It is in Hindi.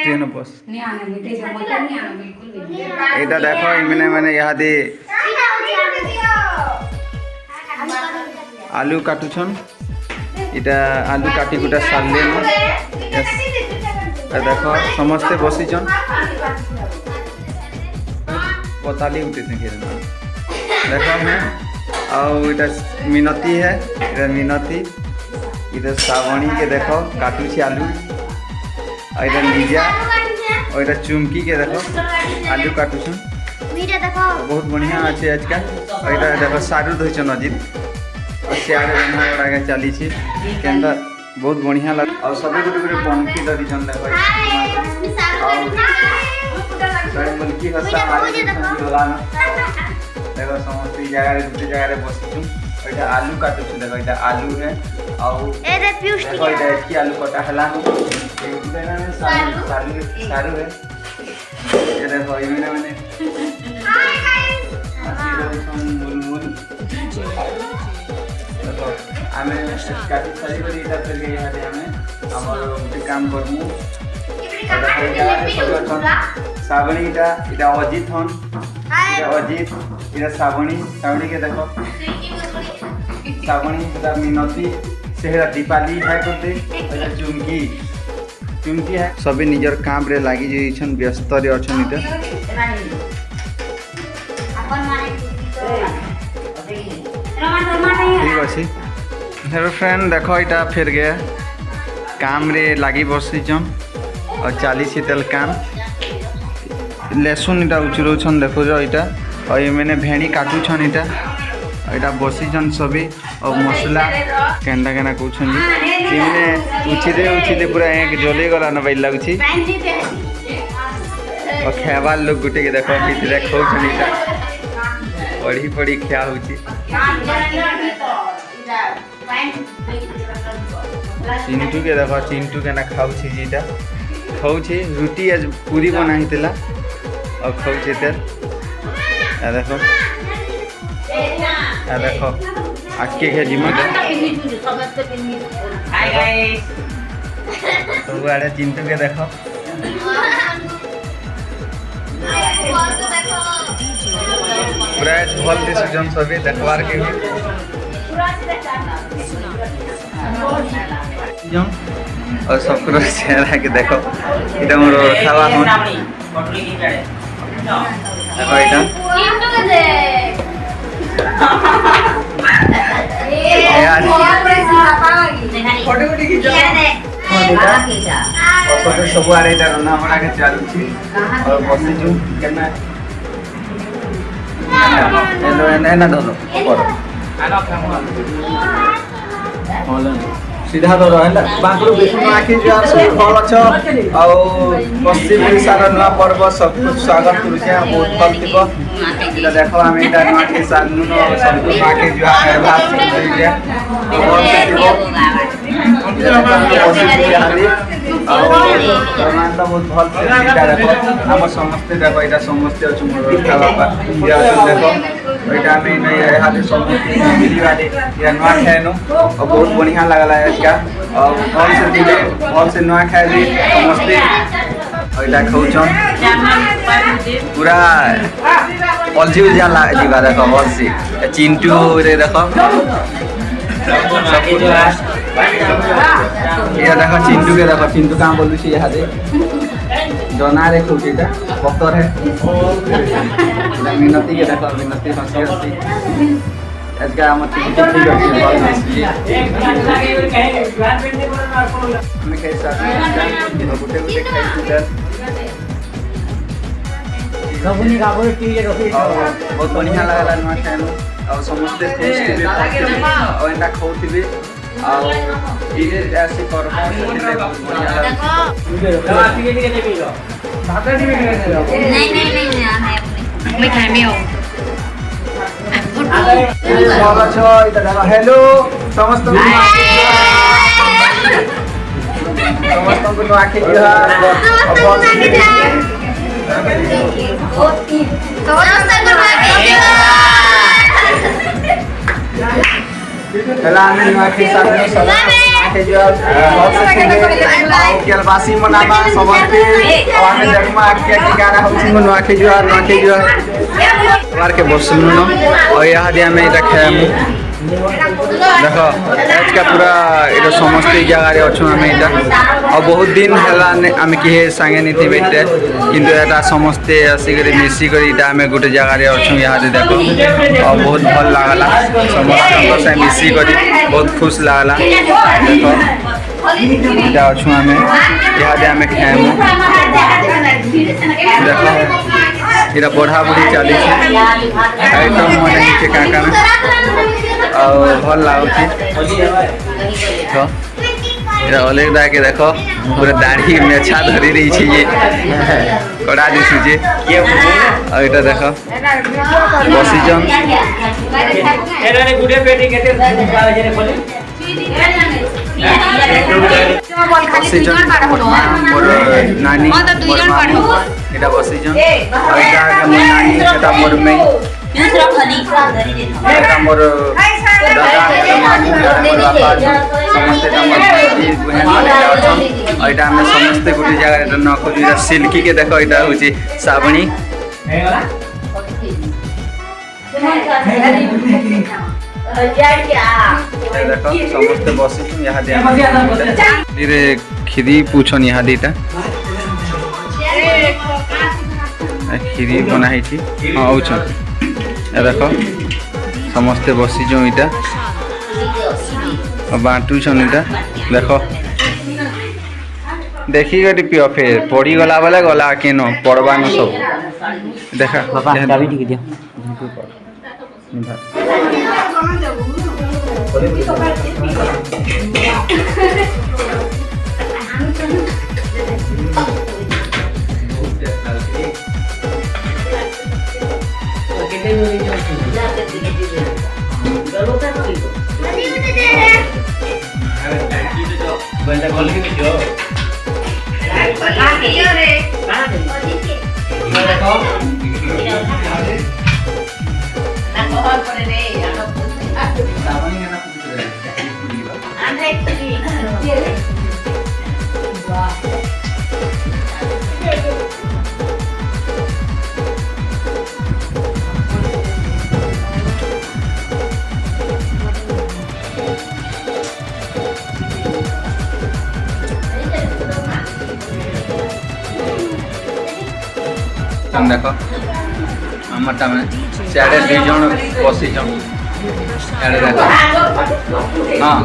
ट्रेन बस एटा देखो मैंने मैंने यहाँ दे आलू काटुछन इटा आलू काटी गुटा साले न देखो समस्ते बसीचन पताली उठे देखो मैं आउ इटा मिनती है इधर मिनती इधर श्रावणी के देखो काटुची आलू इधर लीजा और इधर चुमकी के देखो आलू काटुछन बहुत बढ़िया अच्छे आज का और इधर देखो सारू धोचन अजित और सियाड़े रंधा बड़ा चली केंदा बहुत बढ़िया लग और सभी गोटे गोटे बनकी दीचन देखो बनकी हस्ता देखो समस्त जगह गोटे जगह बसचु एटा आलू काटुछु देखो एटा आलू है और देखो एटा एतकी आलू कटा हला सारू है ये देखो ये मैंने आमे काटी सारी करी इटा फिर के यहाँ आमे हमर गोटे काम करमु श्रावणी इटा इटा अजित हन इटा अजित इटा श्रावणी श्रावणी के देखो श्रावणी इटा मिनती सेहरा दीपाली है करते इटा चुमकी चुमकी है सभी निजर काम रे लागी जइछन व्यस्त रे अछन इटा ठीक अछि हेलो फ्रेंड देखो इटा फिर गया काम रे लागी बसीचन और 40 तेल काम लहसुन इटा उचरोछन देखो जो इटा और ये मैंने भेड़ी काटुछन इटा इटा बसीचन सभी और मसला केंदा केना कहछन जी मैंने उछिदे पूरा एक जले गला न बैल लागुछि और खेवाल लोग गुटे के देखो कितरे खाउछन इटा पड़ी पड़ी खिया होछि चिंटू के देखो चिंटू के ना खाऊछि जीटा खाऊछि रोटी आज पूरी बनाई थिला और खाऊछि तेल आ देखो आके के जिमा तो आड़े चिंटू के देखो पूरा भल डिसीजन सभी देखवार के भी और सब चेहरा के देखो इटा मोर खावा हन देखो इटा फोटो सब आरे इटा रना बना के चालुछि और बसिजु केना हेलो एना दो आलो सीधा दो रहला बांकुर बेसु आखि जुहार सब भल छ आ पश्चिम ओडिसा रा नवा पर्व सब कुछ स्वागत करूछे बहुत फल थिबो इटा देखो हम इटा नवाखि सानु न सब आखि जुहार भात छिले और बहुत भल से इटा देखो हम समस्त देखो इटा समस्त अछि मोर खावा पा या देखो इटा में नहीं यहाँ पे समस्त फैमिली वाले या नुआखाई नो और बहुत बढ़िया लगला है इसका और कौन से नुआखाई भी समस्ते और इटा खाउछन पूरा अलजी उजा जीवा देखो अलसी चिंटू रे देखो ये देखो चिंटू के देखो चिंटू काम बोलू छी यहाँ दे जना रे खुटीटा पत्थर है मिनती के देखो मिनती हंसी हंसी इसका हम चिंटू ठीक है मैं कैसा गुटे गुटे खाई सुदर गबुनी गाबो टीए रखी बहुत बढ़िया लागला नुआ खानु और समस्त खुश थे और एंटा खाउथिबे और इने ऐसे कर्म से बहुत बढ़िया लागला भात टीवी नहीं मैं खाई में हूं हेलो समस्त को नुआखाई जुहार नुआखाई नुआखाई जुहार केलवासी मनामा समस्ते आमे देखमा के गाना होछि नुआखाई जुहार बार के बसलु न और यहाँ दे हमें इटा खेमु देख आज का पूरा इटा समस्त जगह अच्छु आम इटा और बहुत दिन है आम किए सांगे नहीं थी बैठे किंतु एटा समस्ते आसिक मिसिक इटा आम गोटे जगह अच्छु यहाँ दे देखो और बहुत भल लगला समस्त मिसिक बहुत खुश लगला देख इटा अच्छु आम यहाँ दे आम खेमु देख इटा बढ़ा बढ़ी चली आइटम मन नीचे क्या और भल लगुच अलग दा के देख पूरा दाढ़ी मेछा धरी रही ये कड़ा दिशुचे और इटा देख बसीचन मोर नानी इटा बसीचन और इटा मोर नानी सेटा मोर में मोर दादा मामू मोर बापा समस्ते और इटा आम समस्ते गोटे जगह न खोजु सिल्की के देख इटा हूँ साबणी देख समस्ते बसी यहाँ धीरे खीरी पूछन यहाँ दीटा खीरी बनाई हाँ औछन देख समस्ते बसीचु इटा बांटुछन इटा देख देखी गटी पियो फिर पड़ी गला बेले गला केन पड़बान सब देखा देख आमटा में सियाड़े दुई जन बसीचन हाँ